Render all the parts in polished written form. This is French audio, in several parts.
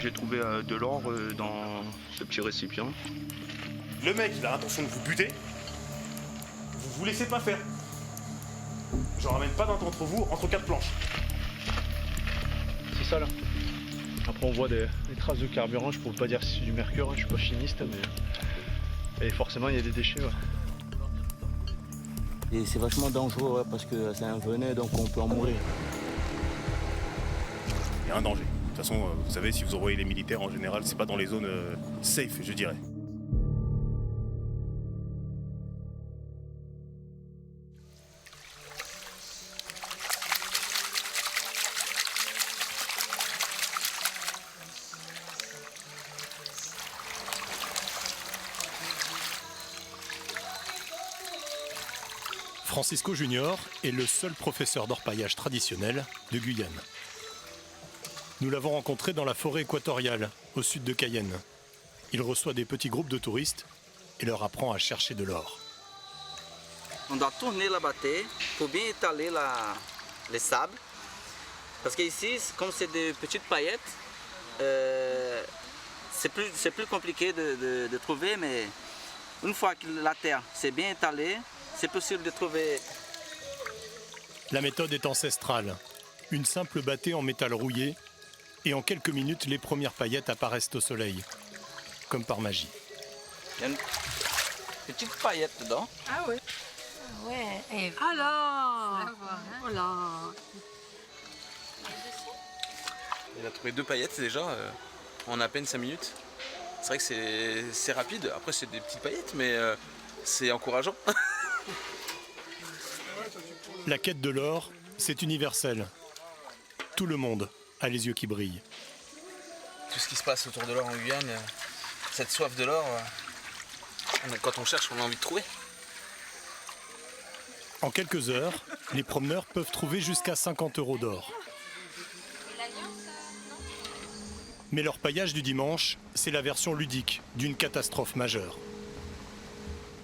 J'ai trouvé de l'or dans ce petit récipient. Le mec, il a l'intention de vous buter. Vous laissez pas faire. J'en ramène pas d'un d'entre vous entre quatre planches. C'est ça là. Après on voit des traces de carburant, je pourrais pas dire si c'est du mercure, hein, je suis pas chimiste mais. Et forcément il y a des déchets. Ouais. Et c'est vachement dangereux parce que c'est un venin donc on peut en mourir. Il y a un danger. De toute façon, vous savez, si vous envoyez les militaires en général, c'est pas dans les zones safe, je dirais. Francisco Junior est le seul professeur d'orpaillage traditionnel de Guyane. Nous l'avons rencontré dans la forêt équatoriale, au sud de Cayenne. Il reçoit des petits groupes de touristes et leur apprend à chercher de l'or. On doit tourner la bâtée pour bien étaler les sables. Parce qu'ici, comme c'est des petites paillettes, c'est plus compliqué de trouver, mais une fois que la terre s'est bien étalée, c'est possible de trouver. La méthode est ancestrale. Une simple bâtée en métal rouillé, et en quelques minutes, les premières paillettes apparaissent au soleil, comme par magie. Il y a une petite paillette dedans. Ah ouais. Ouais. Et Alors, voilà. Il a trouvé 2 paillettes déjà en à peine 5 minutes. C'est vrai que c'est rapide. Après, c'est des petites paillettes, mais c'est encourageant. La quête de l'or, c'est universel. Tout le monde a les yeux qui brillent. Tout ce qui se passe autour de l'or en Guyane, cette soif de l'or, quand on cherche, on a envie de trouver. En quelques heures, les promeneurs peuvent trouver jusqu'à 50 € d'or. Mais leur paillage du dimanche, c'est la version ludique d'une catastrophe majeure.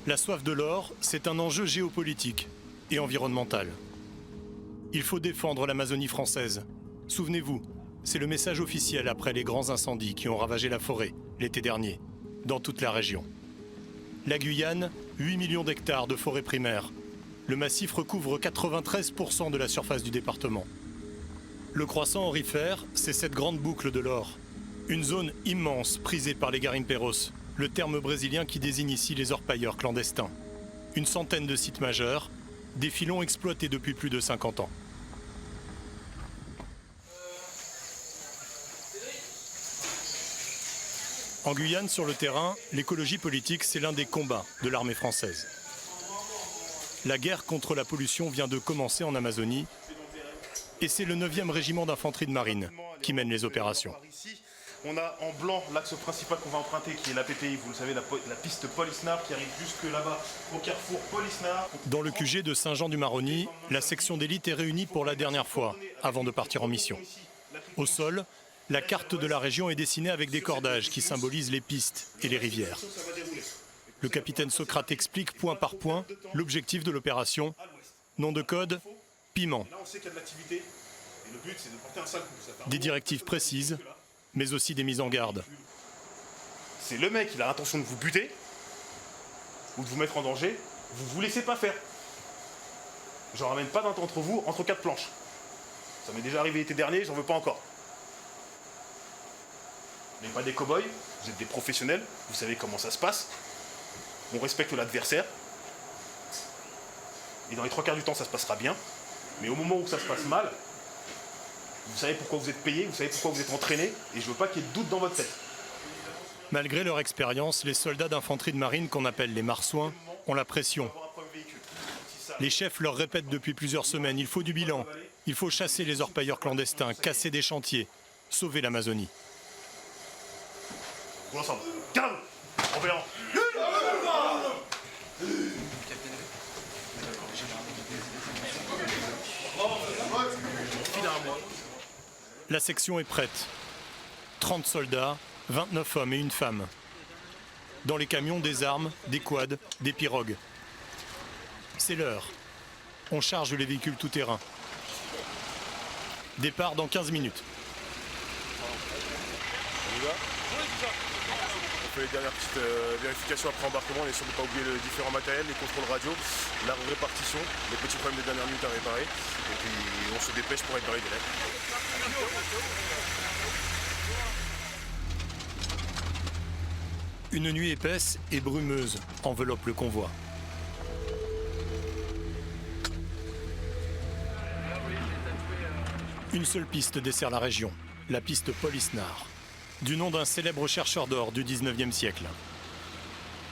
La soif de l'or, c'est un enjeu géopolitique et environnemental. Il faut défendre l'Amazonie française. Souvenez-vous, c'est le message officiel après les grands incendies qui ont ravagé la forêt l'été dernier, dans toute la région. La Guyane, 8 millions d'hectares de forêt primaire. Le massif recouvre 93% de la surface du département. Le croissant aurifère, c'est cette grande boucle de l'or. Une zone immense prisée par les garimperos, le terme brésilien qui désigne ici les orpailleurs clandestins. Une centaine de sites majeurs, des filons exploités depuis plus de 50 ans. En Guyane, sur le terrain, l'écologie politique, c'est l'un des combats de l'armée française. La guerre contre la pollution vient de commencer en Amazonie et c'est le 9e régiment d'infanterie de marine qui mène les opérations. On a en blanc l'axe principal qu'on va emprunter qui est la PPI, vous le savez, la piste Polisnar qui arrive jusque là-bas au carrefour Polisnar. Dans le QG de Saint-Jean-du-Maroni, la section d'élite est réunie pour la dernière fois avant de partir en mission. Au sol, la carte de la région est dessinée avec des cordages qui symbolisent les pistes et les rivières. Le capitaine Socrate explique point par point l'objectif de l'opération. Nom de code, piment. Des directives précises, mais aussi des mises en garde. C'est le mec, il a l'intention de vous buter ou de vous mettre en danger, vous laissez pas faire. J'en ramène pas d'un d'entre vous entre quatre planches. Ça m'est déjà arrivé l'été dernier, j'en veux pas encore. Vous n'êtes pas des cow-boys, vous êtes des professionnels, vous savez comment ça se passe. On respecte l'adversaire. Et dans les 3 quarts du temps, ça se passera bien. Mais au moment où ça se passe mal, vous savez pourquoi vous êtes payé, vous savez pourquoi vous êtes entraîné, et je veux pas qu'il y ait de doute dans votre tête. Malgré leur expérience, les soldats d'infanterie de marine qu'on appelle les marsouins ont la pression. Les chefs leur répètent depuis plusieurs semaines, il faut du bilan, il faut chasser les orpailleurs clandestins, casser des chantiers, sauver l'Amazonie. Pour l'ensemble, calme, en vélant. La section est prête. 30 soldats, 29 hommes et une femme. Dans les camions, des armes, des quads, des pirogues. C'est l'heure. On charge les véhicules tout-terrain. Départ dans 15 minutes. On y va ? On fait les dernières petites vérifications après embarquement, on est sûr de ne pas oublier les différents matériels, les contrôles radio, la répartition, les petits problèmes des dernières minutes à réparer. Et puis on se dépêche pour être dans les délais. Une nuit épaisse et brumeuse enveloppe le convoi. Une seule piste dessert la région, la piste Paul Isnard, du nom d'un célèbre chercheur d'or du 19e siècle.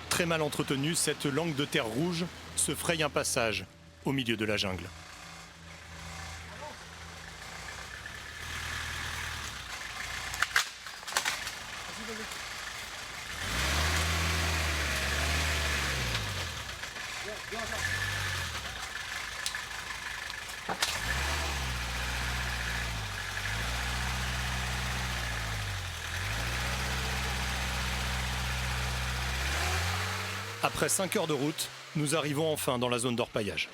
Très mal entretenue, cette langue de terre rouge se fraye un passage au milieu de la jungle. Après 5 heures de route, nous arrivons enfin dans la zone d'orpaillage.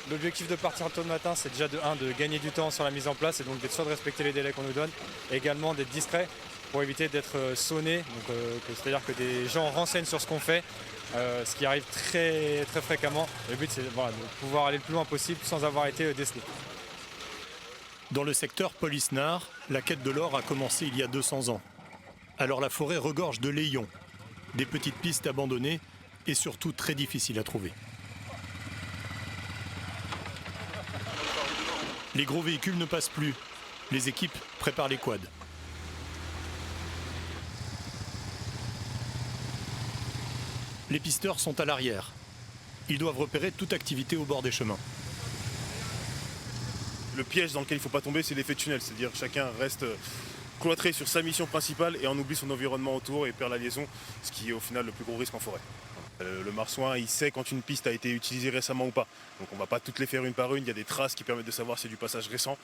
L'objectif de partir tôt le matin, c'est déjà de gagner du temps sur la mise en place et donc d'être sûr de respecter les délais qu'on nous donne, et également d'être discret pour éviter d'être sonné, c'est-à-dire que des gens renseignent sur ce qu'on fait, ce qui arrive très, très fréquemment. Le but, c'est de pouvoir aller le plus loin possible sans avoir été décelé. Dans le secteur Paul Isnard, la quête de l'or a commencé il y a 200 ans. Alors la forêt regorge de layons, des petites pistes abandonnées et surtout très difficiles à trouver. Les gros véhicules ne passent plus. Les équipes préparent les quads. Les pisteurs sont à l'arrière. Ils doivent repérer toute activité au bord des chemins. Le piège dans lequel il ne faut pas tomber, c'est l'effet tunnel, c'est-à-dire que chacun reste cloîtré sur sa mission principale et en oublie son environnement autour et perd la liaison, ce qui est au final le plus gros risque en forêt. Le marsouin, il sait quand une piste a été utilisée récemment ou pas. Donc on ne va pas toutes les faire une par une, il y a des traces qui permettent de savoir si c'est du passage récent,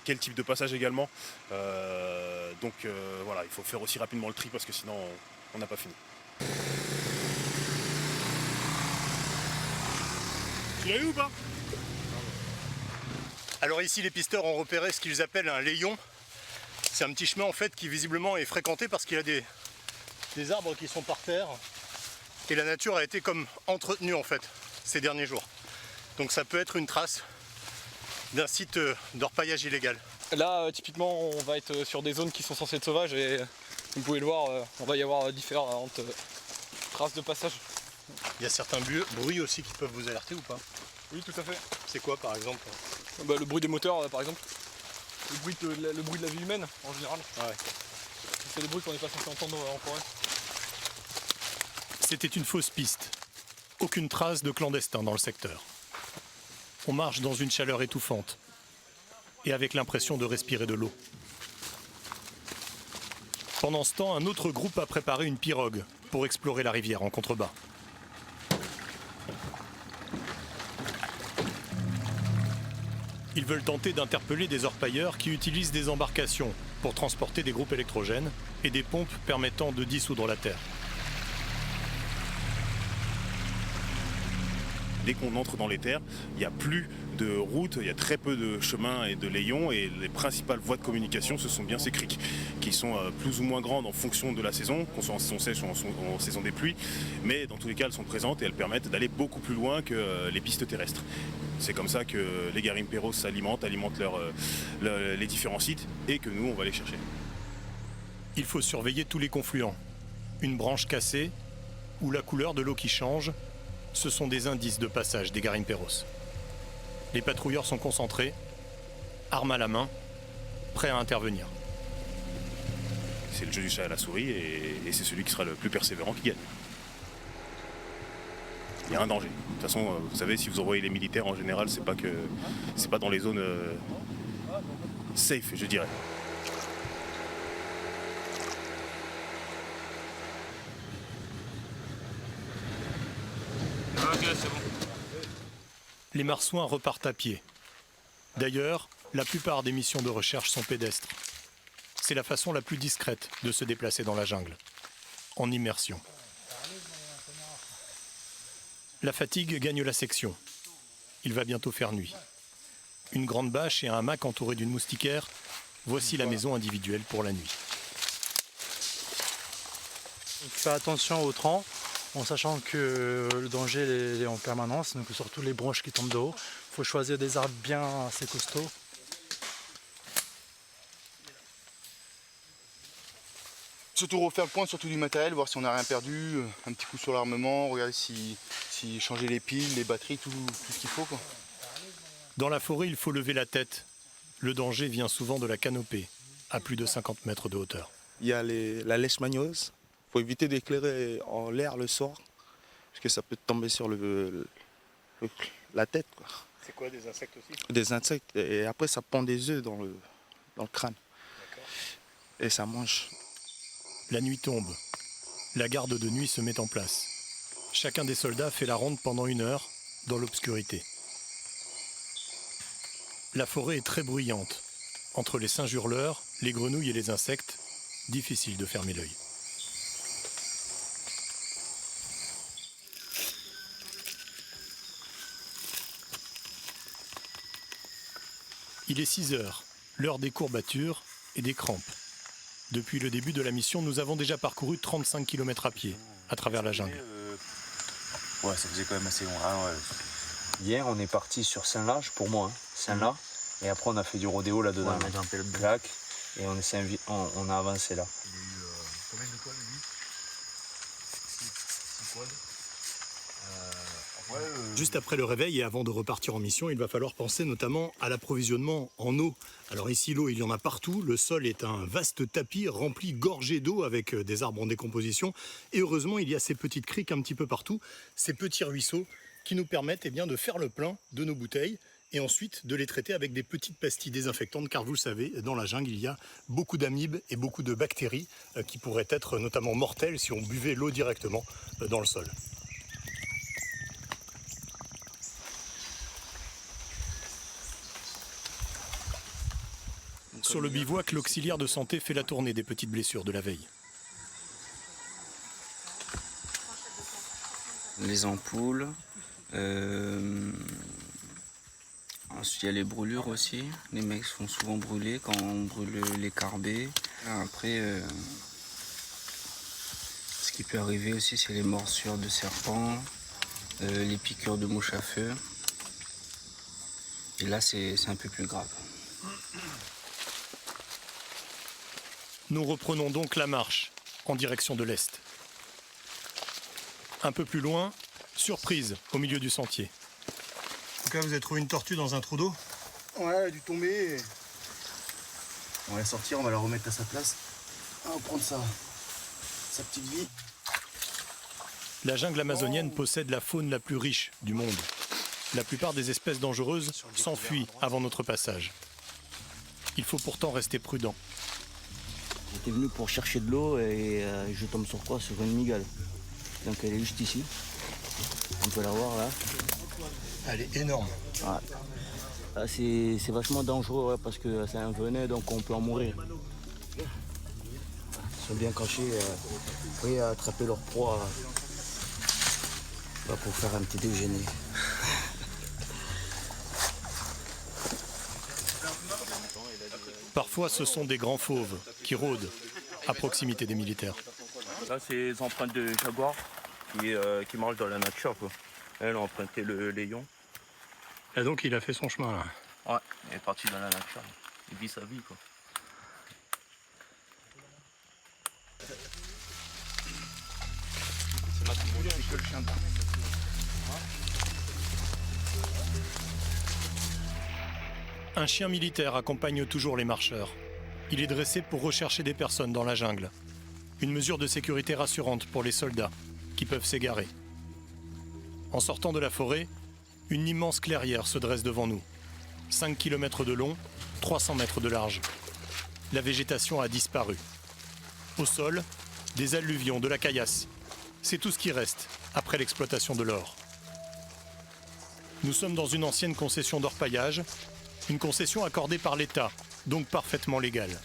quel type de passage également. Voilà, il faut faire aussi rapidement le tri parce que sinon on n'a pas fini. Tu l'as eu ou pas ? Alors ici, les pisteurs ont repéré ce qu'ils appellent un layon. C'est un petit chemin en fait qui visiblement est fréquenté parce qu'il y a des arbres qui sont par terre et la nature a été comme entretenue en fait ces derniers jours. Donc ça peut être une trace d'un site d'orpaillage illégal. Là typiquement on va être sur des zones qui sont censées être sauvages et vous pouvez le voir, on va y avoir différentes traces de passage. Il y a certains bruits aussi qui peuvent vous alerter ou pas? Oui, tout à fait. C'est quoi par exemple? Le bruit des moteurs par exemple. Le bruit de la vie humaine en général. Ah ouais. C'est des bruits qu'on n'est pas censé entendre en forêt. C'était une fausse piste. Aucune trace de clandestins dans le secteur. On marche dans une chaleur étouffante et avec l'impression de respirer de l'eau. Pendant ce temps, un autre groupe a préparé une pirogue pour explorer la rivière en contrebas. Ils veulent tenter d'interpeller des orpailleurs qui utilisent des embarcations pour transporter des groupes électrogènes et des pompes permettant de dissoudre la terre. Dès qu'on entre dans les terres, il n'y a plus de routes, il y a très peu de chemins et de layons et les principales voies de communication, ce sont bien ces criques qui sont plus ou moins grandes en fonction de la saison, qu'on soit en saison sèche ou en saison des pluies, mais dans tous les cas elles sont présentes et elles permettent d'aller beaucoup plus loin que les pistes terrestres. C'est comme ça que les garimperos alimentent les différents sites et que nous on va les chercher. Il faut surveiller tous les confluents. Une branche cassée ou la couleur de l'eau qui change, ce sont des indices de passage des garimperos. Les patrouilleurs sont concentrés, armes à la main, prêts à intervenir. C'est le jeu du chat à la souris et c'est celui qui sera le plus persévérant qui gagne. Il y a un danger. De toute façon, vous savez, si vous envoyez les militaires, en général, c'est pas dans les zones safe, je dirais. Ok, c'est bon. Les marsouins repartent à pied. D'ailleurs, la plupart des missions de recherche sont pédestres. C'est la façon la plus discrète de se déplacer dans la jungle, en immersion. La fatigue gagne la section. Il va bientôt faire nuit. Une grande bâche et un hamac entouré d'une moustiquaire voici la maison individuelle pour la nuit. Faire attention au tronc, en sachant que le danger il est en permanence, donc surtout les branches qui tombent de haut. Il faut choisir des arbres bien assez costauds. Surtout refaire le point sur tout du matériel, voir si on n'a rien perdu, un petit coup sur l'armement, regarder si changer les piles, les batteries, tout ce qu'il faut, quoi. Dans la forêt, il faut lever la tête. Le danger vient souvent de la canopée, à plus de 50 mètres de hauteur. Il y a la leishmaniose. Il faut éviter d'éclairer en l'air le soir, parce que ça peut tomber sur la tête, quoi. C'est quoi, des insectes aussi? Des insectes, et après ça pond des œufs dans le crâne. Et ça mange. La nuit tombe. La garde de nuit se met en place. Chacun des soldats fait la ronde pendant 1 heure, dans l'obscurité. La forêt est très bruyante. Entre les singes hurleurs, les grenouilles et les insectes, difficile de fermer l'œil. Il est 6 heures, l'heure des courbatures et des crampes. Depuis le début de la mission, nous avons déjà parcouru 35 km à pied, à travers la jungle. Ouais, ça faisait quand même assez long. Ah, ouais. Hier, on est parti sur Saint-Lage, pour moi, hein, Saint-Lage. Et après, on a fait du rodéo là-dedans. Ouais, on a grimpé le lac et on a avancé là. Il y a eu combien de quads, lui 6 quads. Juste après le réveil et avant de repartir en mission, il va falloir penser notamment à l'approvisionnement en eau. Alors ici, l'eau, il y en a partout. Le sol est un vaste tapis rempli, gorgé d'eau avec des arbres en décomposition. Et heureusement, il y a ces petites criques un petit peu partout, ces petits ruisseaux qui nous permettent de faire le plein de nos bouteilles et ensuite de les traiter avec des petites pastilles désinfectantes, car vous le savez, dans la jungle, il y a beaucoup d'amibes et beaucoup de bactéries qui pourraient être notamment mortelles si on buvait l'eau directement dans le sol. Sur le bivouac, l'auxiliaire de santé fait la tournée des petites blessures de la veille. Les ampoules, ensuite il y a les brûlures aussi. Les mecs se font souvent brûler quand on brûle les carbets. Après, ce qui peut arriver aussi, c'est les morsures de serpents, les piqûres de mouches à feu. Et là, c'est un peu plus grave. Nous reprenons donc la marche en direction de l'est. Un peu plus loin, surprise au milieu du sentier. En tout cas, vous avez trouvé une tortue dans un trou d'eau? Ouais, elle a dû tomber. On va la sortir, on va la remettre à sa place. On va prendre sa petite vie. La jungle amazonienne possède la faune la plus riche du monde. La plupart des espèces dangereuses s'enfuient avant notre passage. Il faut pourtant rester prudent. J'étais venu pour chercher de l'eau et je tombe sur quoi? Sur une mygale. Donc elle est juste ici. On peut la voir là. Elle est énorme. Ouais. C'est vachement dangereux ouais, parce que c'est un venin donc on peut en mourir. Ils sont bien cachés, prêts à attraper leur proie pour faire un petit déjeuner. Parfois, ce sont des grands fauves qui rôdent à proximité des militaires. Là, c'est les empreintes de jaguar qui marchent dans la nature, quoi. Elle a emprunté le lion. Et donc, il a fait son chemin, là. Ouais, il est parti dans la nature. Il vit sa vie, quoi. C'est que le chien de Un chien militaire accompagne toujours les marcheurs. Il est dressé pour rechercher des personnes dans la jungle. Une mesure de sécurité rassurante pour les soldats qui peuvent s'égarer. En sortant de la forêt, une immense clairière se dresse devant nous. 5 km de long, 300 mètres de large. La végétation a disparu. Au sol, des alluvions, de la caillasse. C'est tout ce qui reste après l'exploitation de l'or. Nous sommes dans une ancienne concession d'orpaillage, une concession accordée par l'État, donc parfaitement légale.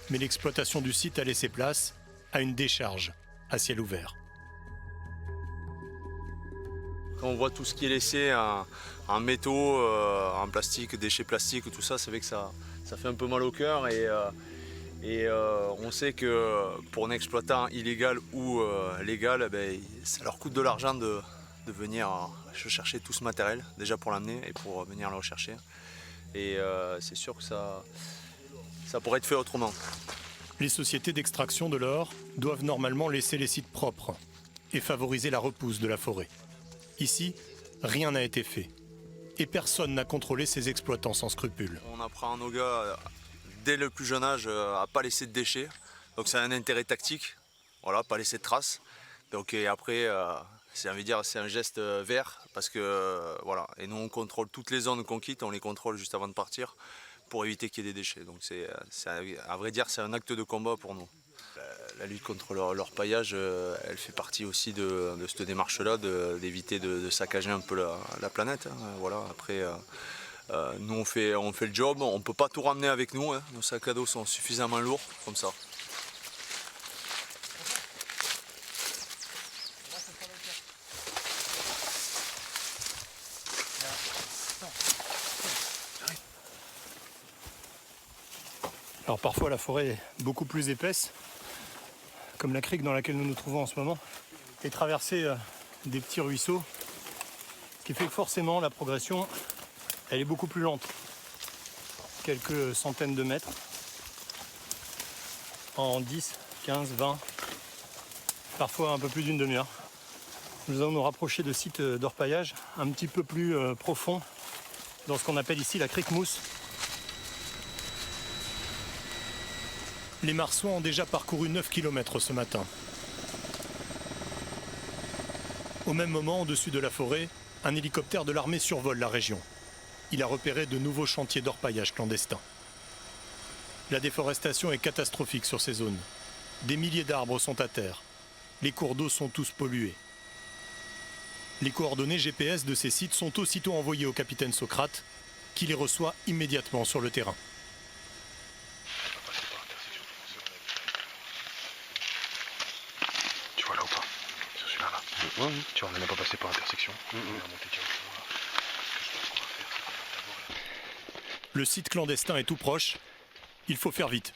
Mais l'exploitation du site a laissé place à une décharge à ciel ouvert. Quand on voit tout ce qui est laissé en métaux, en plastique, déchets plastiques, tout ça, c'est vrai que ça fait un peu mal au cœur. Et on sait que pour un exploitant illégal ou légal, ça leur coûte de l'argent de venir chercher tout ce matériel, déjà pour l'amener et pour venir le rechercher. Et c'est sûr que ça pourrait être fait autrement. Les sociétés d'extraction de l'or doivent normalement laisser les sites propres et favoriser la repousse de la forêt. Ici, rien n'a été fait. Et personne n'a contrôlé ces exploitants sans scrupules. On apprend à nos gars, dès le plus jeune âge, à ne pas laisser de déchets. Donc c'est un intérêt tactique, voilà, pas laisser de traces. Donc, et après, c'est un geste vert, parce que voilà. Et nous, on contrôle toutes les zones qu'on quitte, on les contrôle juste avant de partir, pour éviter qu'il y ait des déchets. Donc à vrai dire, c'est un acte de combat pour nous. La lutte contre l'orpaillage, elle fait partie aussi de cette démarche-là, d'éviter de saccager un peu la planète. Hein. Voilà. Après, nous on fait le job, on ne peut pas tout ramener avec nous, hein. Nos sacs à dos sont suffisamment lourds comme ça. Alors parfois la forêt est beaucoup plus épaisse, comme la crique dans laquelle nous nous trouvons en ce moment, et traverser des petits ruisseaux, ce qui fait que forcément la progression elle est beaucoup plus lente. Quelques centaines de mètres, en 10, 15, 20, parfois un peu plus d'une demi-heure. Nous allons nous rapprocher de sites d'orpaillage un petit peu plus profonds, dans ce qu'on appelle ici la crique mousse. Les marsouins ont déjà parcouru 9 km ce matin. Au même moment, au-dessus de la forêt, un hélicoptère de l'armée survole la région. Il a repéré de nouveaux chantiers d'orpaillage clandestins. La déforestation est catastrophique sur ces zones. Des milliers d'arbres sont à terre. Les cours d'eau sont tous pollués. Les coordonnées GPS de ces sites sont aussitôt envoyées au capitaine Socrate, qui les reçoit immédiatement sur le terrain. Tu vois, on n'est pas passé par l'intersection. Le site clandestin est tout proche. Il faut faire vite.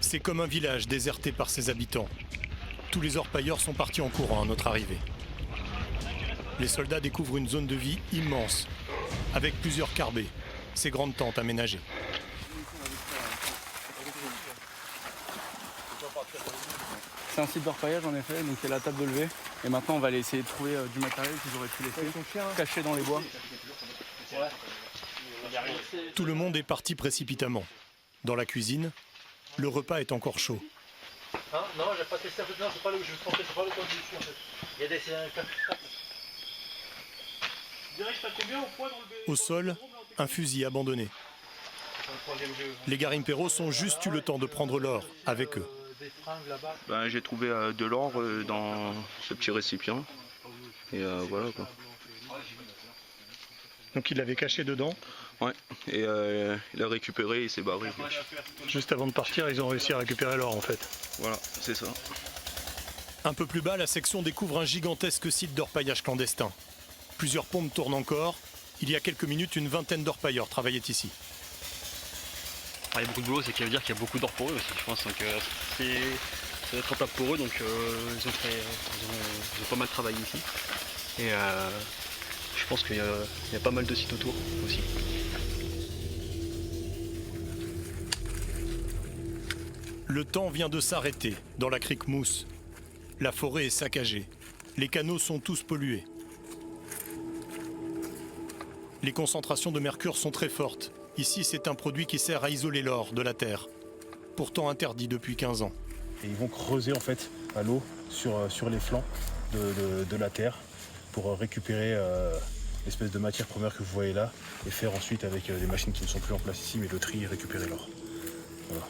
C'est comme un village déserté par ses habitants. Tous les orpailleurs sont partis en courant à notre arrivée. Les soldats découvrent une zone de vie immense, avec plusieurs carbets, ces grandes tentes aménagées. C'est un site d'orpaillage en effet, donc il y a la table de levée. Et maintenant on va aller essayer de trouver du matériel qu'ils auraient pu laisser caché dans les bois. Tout le monde est parti précipitamment. Dans la cuisine, le repas est encore chaud. Hein? Non, j'ai pas testé un peu, non, c'est pas le, je me c'est pas le point de vue en fait. Il y a des... Au sol, un fusil abandonné. Les Garimpeiros ont juste eu le temps de prendre l'or avec eux. J'ai trouvé de l'or dans ce petit récipient. Et voilà quoi. Donc il l'avait caché dedans? Ouais, et il a récupéré, il s'est barré. Juste avant de partir, ils ont réussi à récupérer l'or en fait. Voilà, c'est ça. Un peu plus bas, la section découvre un gigantesque site d'orpaillage clandestin. Plusieurs pompes tournent encore. Il y a quelques minutes, une vingtaine d'orpailleurs travaillaient ici. Il y a beaucoup de boulot, c'est qu'il veut dire qu'il y a beaucoup d'or pour eux aussi, je pense. Donc ça va être rentable pour eux, donc ils ont pas mal travaillé ici. Et je pense qu'il y a pas mal de sites autour aussi. Le temps vient de s'arrêter dans la crique Mousse. La forêt est saccagée. Les canaux sont tous pollués. Les concentrations de mercure sont très fortes. Ici, c'est un produit qui sert à isoler l'or de la terre, pourtant interdit depuis 15 ans. Et ils vont creuser en fait à l'eau sur les flancs de la terre pour récupérer l'espèce de matière première que vous voyez là et faire ensuite avec des machines qui ne sont plus en place ici, mais le tri et récupérer l'or. Voilà.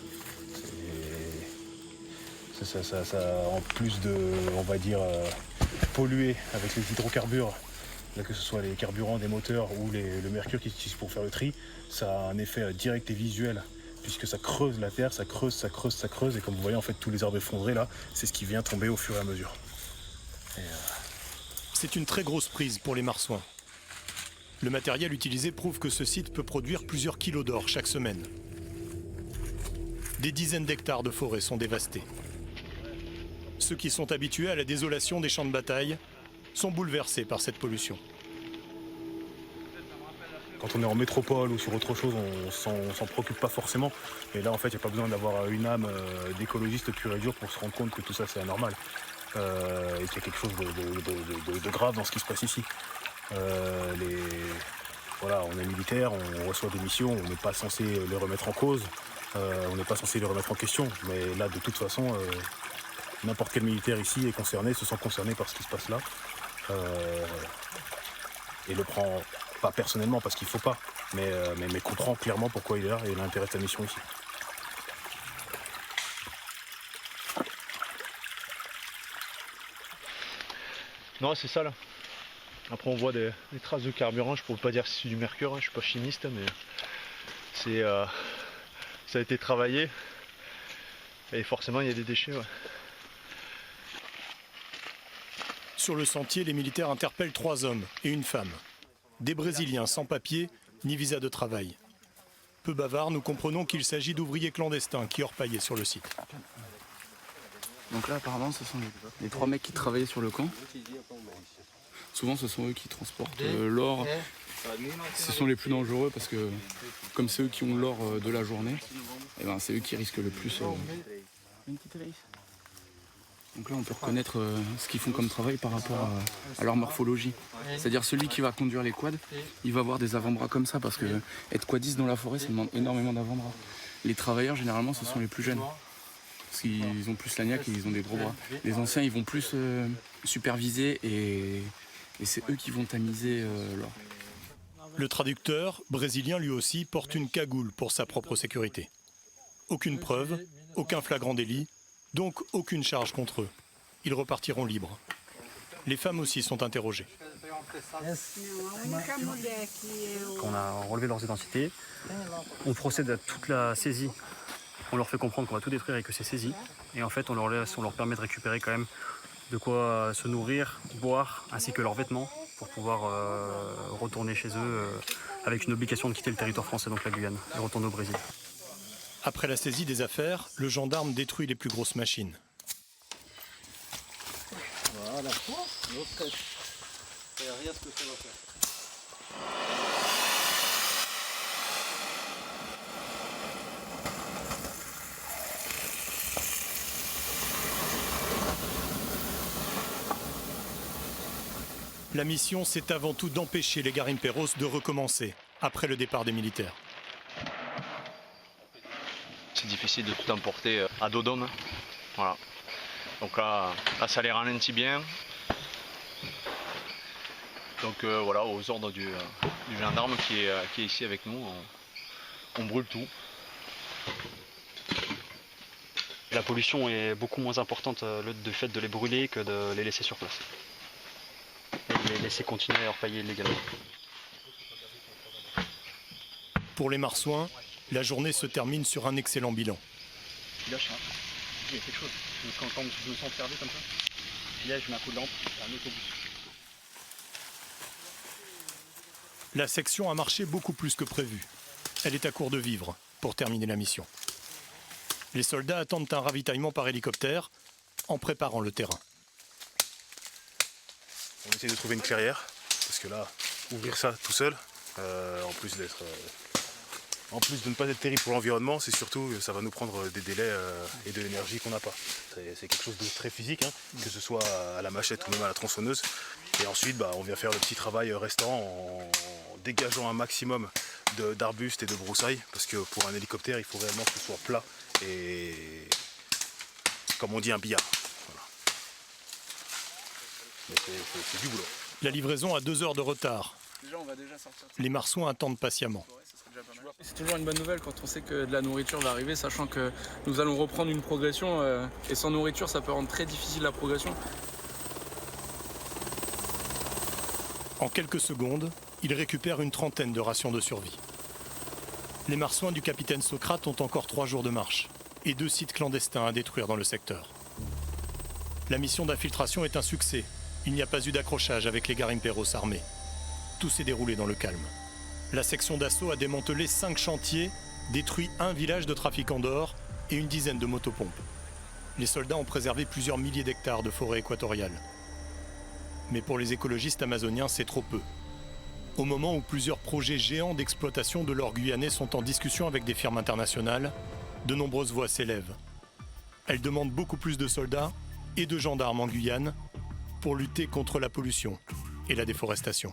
Ça, en plus de, on va dire, polluer avec les hydrocarbures là, que ce soit les carburants des moteurs ou le mercure qu'ils utilisent pour faire le tri, ça a un effet direct et visuel, puisque ça creuse la terre, ça creuse, et comme vous voyez, en fait, tous les arbres effondrés, là, c'est ce qui vient tomber au fur et à mesure. C'est une très grosse prise pour les marsouins. Le matériel utilisé prouve que ce site peut produire plusieurs kilos d'or chaque semaine. Des dizaines d'hectares de forêt sont dévastés. Ceux qui sont habitués à la désolation des champs de bataille sont bouleversés par cette pollution. Quand on est en métropole ou sur autre chose, on s'en préoccupe pas forcément. Et là, en fait, il n'y a pas besoin d'avoir une âme d'écologiste pur et dur pour se rendre compte que tout ça, c'est anormal. Et qu'il y a quelque chose de grave dans ce qui se passe ici. Voilà, on est militaire, on reçoit des missions, on n'est pas censé les remettre en cause, on n'est pas censé les remettre en question. Mais là, de toute façon, n'importe quel militaire ici est concerné, se sent concerné par ce qui se passe là. Et le prend pas personnellement parce qu'il ne faut pas, mais comprend clairement pourquoi il est là et l'intérêt de sa mission ici. Non, c'est ça là. Après on voit des traces de carburant, je ne pourrais pas dire si c'est du mercure, hein, je ne suis pas chimiste, mais ça a été travaillé et forcément il y a des déchets. Ouais. Sur le sentier, les militaires interpellent 3 hommes et une femme. Des Brésiliens sans papier ni visa de travail. Peu bavards, nous comprenons qu'il s'agit d'ouvriers clandestins qui orpaillaient sur le site. Donc là, apparemment, ce sont les 3 mecs qui travaillaient sur le camp. Souvent, ce sont eux qui transportent l'or. Ce sont les plus dangereux parce que, comme c'est eux qui ont l'or de la journée, et ben, c'est eux qui risquent le plus. Donc là, on peut reconnaître ce qu'ils font comme travail par rapport à leur morphologie. C'est-à-dire celui qui va conduire les quads, il va avoir des avant-bras comme ça parce que être quadiste dans la forêt, ça demande énormément d'avant-bras. Les travailleurs, généralement, ce sont les plus jeunes. Parce qu'ils ont plus la niaque et ils ont des gros bras. Les anciens, ils vont plus superviser et c'est eux qui vont tamiser l'or. Le traducteur, brésilien lui aussi, porte une cagoule pour sa propre sécurité. Aucune preuve, aucun flagrant délit, donc aucune charge contre eux. Ils repartiront libres. Les femmes aussi sont interrogées. Quand on a relevé leurs identités, on procède à toute la saisie. On leur fait comprendre qu'on va tout détruire et que c'est saisi. Et en fait, on leur permet de récupérer quand même de quoi se nourrir, boire, ainsi que leurs vêtements, pour pouvoir retourner chez eux avec une obligation de quitter le territoire français, donc la Guyane, et retourner au Brésil. Après la saisie des affaires, le gendarme détruit les plus grosses machines. Voilà. Regarde ce que ça va faire. La mission, c'est avant tout d'empêcher les garimperos de recommencer, après le départ des militaires. C'est difficile de tout emporter à dos d'homme. Voilà. Donc là, ça les ralentit bien. Donc voilà, aux ordres du gendarme qui est ici avec nous, on brûle tout. La pollution est beaucoup moins importante du fait de les brûler que de les laisser sur place. Et les laisser continuer à orpailler illégalement. Pour les marsouins, la journée se termine sur un excellent bilan. Là, il y a quelque chose. Quand je me sens observé comme ça, là, je mets un coup de lampe, un autobus. La section a marché beaucoup plus que prévu. Elle est à court de vivres pour terminer la mission. Les soldats attendent un ravitaillement par hélicoptère en préparant le terrain. On essaie de trouver une clairière, parce que là, ouvrir ça tout seul, en plus de ne pas être terrible pour l'environnement, c'est surtout que ça va nous prendre des délais et de l'énergie qu'on n'a pas. C'est quelque chose de très physique, hein, que ce soit à la machette ou même à la tronçonneuse. Et ensuite, on vient faire le petit travail restant en dégageant un maximum d'arbustes et de broussailles, parce que pour un hélicoptère, il faut réellement que ce soit plat et, comme on dit, un billard. C'est du boulot. La livraison a 2 heures de retard. Les marsouins attendent patiemment. C'est toujours une bonne nouvelle quand on sait que de la nourriture va arriver, sachant que nous allons reprendre une progression et sans nourriture ça peut rendre très difficile la progression. En quelques secondes, ils récupèrent une trentaine de rations de survie. Les marsouins du capitaine Socrate ont encore 3 jours de marche et 2 sites clandestins à détruire dans le secteur. La mission d'infiltration est un succès. Il n'y a pas eu d'accrochage avec les garimperos armés. Tout s'est déroulé dans le calme. La section d'assaut a démantelé 5 chantiers, détruit un village de trafiquants d'or et une dizaine de motopompes. Les soldats ont préservé plusieurs milliers d'hectares de forêt équatoriale. Mais pour les écologistes amazoniens, c'est trop peu. Au moment où plusieurs projets géants d'exploitation de l'or guyanais sont en discussion avec des firmes internationales, de nombreuses voix s'élèvent. Elles demandent beaucoup plus de soldats et de gendarmes en Guyane pour lutter contre la pollution et la déforestation.